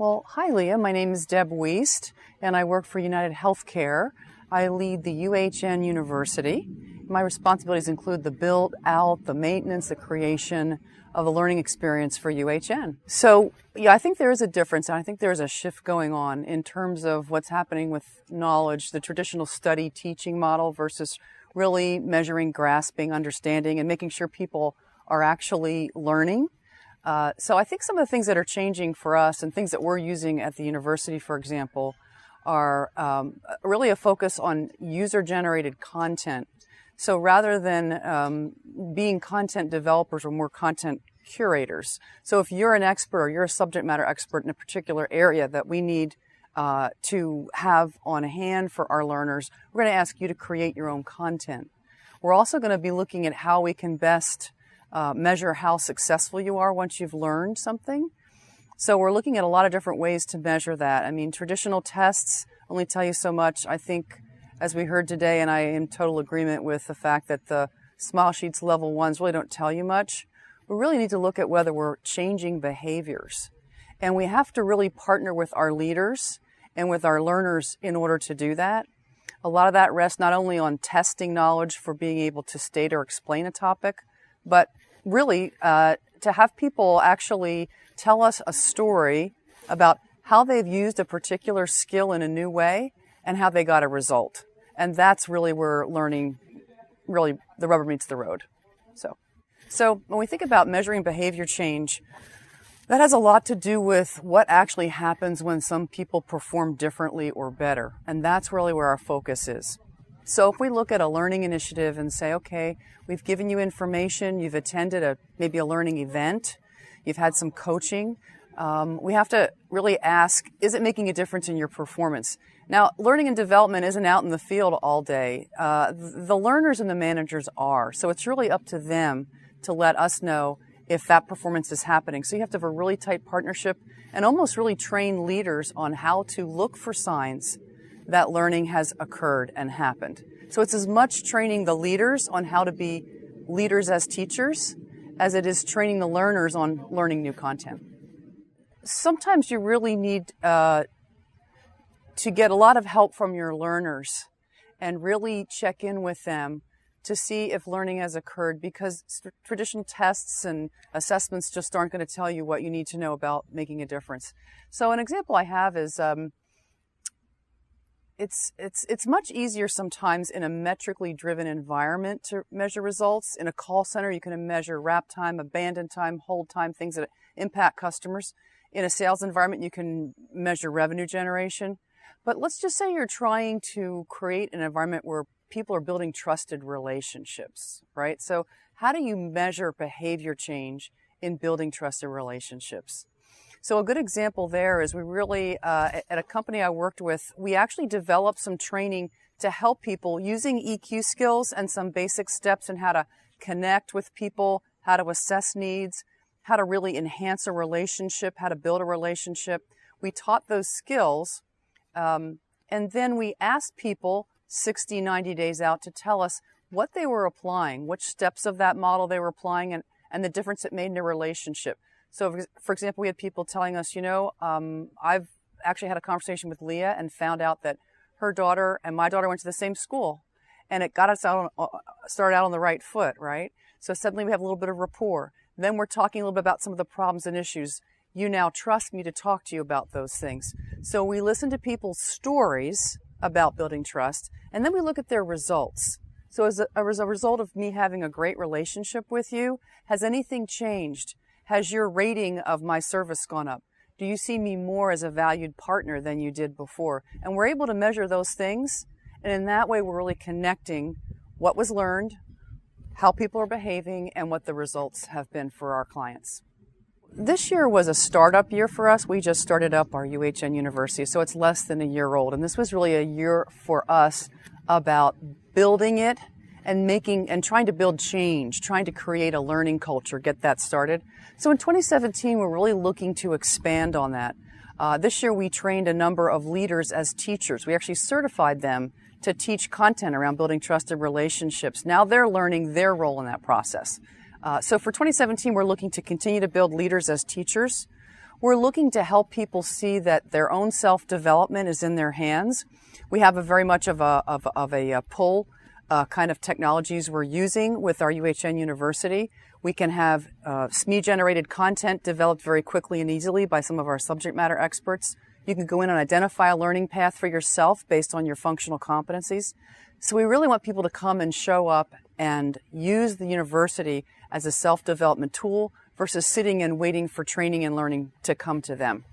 Well, hi Leah, my name is Deborah Wiest and I work for UnitedHealth Group. I lead the UHN University. My responsibilities include the build out, the maintenance, the creation of a learning experience for UHN. So yeah, I think there is a difference, and I think there's a shift going on in terms of what's happening with knowledge, the traditional study teaching model versus really measuring, grasping, understanding, and making sure people are actually learning. So I think some of the things that are changing for us and things that we're using at the university, for example, are really a focus on user-generated content. So rather than being content developers, we're more content curators. So if you're an expert or you're a subject matter expert in a particular area that we need to have on hand for our learners, we're going to ask you to create your own content. We're also going to be looking at how we can best measure how successful you are once you've learned something. So we're looking at a lot of different ways to measure that. I mean, traditional tests only tell you so much. I think, as we heard today, and I am in total agreement with the fact that the Smile Sheets level ones really don't tell you much. We really need to look at whether we're changing behaviors. And we have to really partner with our leaders and with our learners in order to do that. A lot of that rests not only on testing knowledge for being able to state or explain a topic, but really to have people actually tell us a story about how they've used a particular skill in a new way and how they got a result. And that's really where learning, really the rubber meets the road. So when we think about measuring behavior change, that has a lot to do with what actually happens when some people perform differently or better. And that's really where our focus is. So if we look at a learning initiative and say, okay, we've given you information, you've attended maybe a learning event, you've had some coaching, we have to really ask, is it making a difference in your performance? Now, learning and development isn't out in the field all day. The learners and the managers are. So it's really up to them to let us know if that performance is happening. So you have to have a really tight partnership and almost really train leaders on how to look for signs that learning has occurred and happened. So it's as much training the leaders on how to be leaders as teachers as it is training the learners on learning new content. Sometimes you really need to get a lot of help from your learners and really check in with them to see if learning has occurred, because traditional tests and assessments just aren't going to tell you what you need to know about making a difference. So an example I have is it's much easier sometimes in a metrically driven environment to measure results. In a call center, you can measure wrap time, abandon time, hold time, things that impact customers. In a sales environment, you can measure revenue generation. But let's just say you're trying to create an environment where people are building trusted relationships, right? So how do you measure behavior change in building trusted relationships? So a good example there is we really, at a company I worked with, we actually developed some training to help people using EQ skills and some basic steps in how to connect with people, how to assess needs, how to really enhance a relationship, how to build a relationship. We taught those skills, and then we asked people 60, 90 days out to tell us what they were applying, which steps of that model they were applying, and the difference it made in their relationship. So, for example, we had people telling us, I've actually had a conversation with Leah and found out that her daughter and my daughter went to the same school, and it got us started out on the right foot, right? So suddenly we have a little bit of rapport. Then we're talking a little bit about some of the problems and issues. You now trust me to talk to you about those things. So we listen to people's stories about building trust, and then we look at their results. So as a result of me having a great relationship with you, has anything changed? Has your rating of my service gone up? Do you see me more as a valued partner than you did before? And we're able to measure those things, and in that way we're really connecting what was learned, how people are behaving, and what the results have been for our clients. This year was a startup year for us. We just started up our UHN University, so it's less than a year old. And this was really a year for us about building it and trying to build change, trying to create a learning culture, get that started. So in 2017, we're really looking to expand on that. This year, we trained a number of leaders as teachers. We actually certified them to teach content around building trusted relationships. Now they're learning their role in that process. So for 2017, we're looking to continue to build leaders as teachers. We're looking to help people see that their own self-development is in their hands. We have a very much of a pull kind of technologies we're using with our UHN University. We can have SME-generated content developed very quickly and easily by some of our subject matter experts. You can go in and identify a learning path for yourself based on your functional competencies. So we really want people to come and show up and use the university as a self-development tool versus sitting and waiting for training and learning to come to them.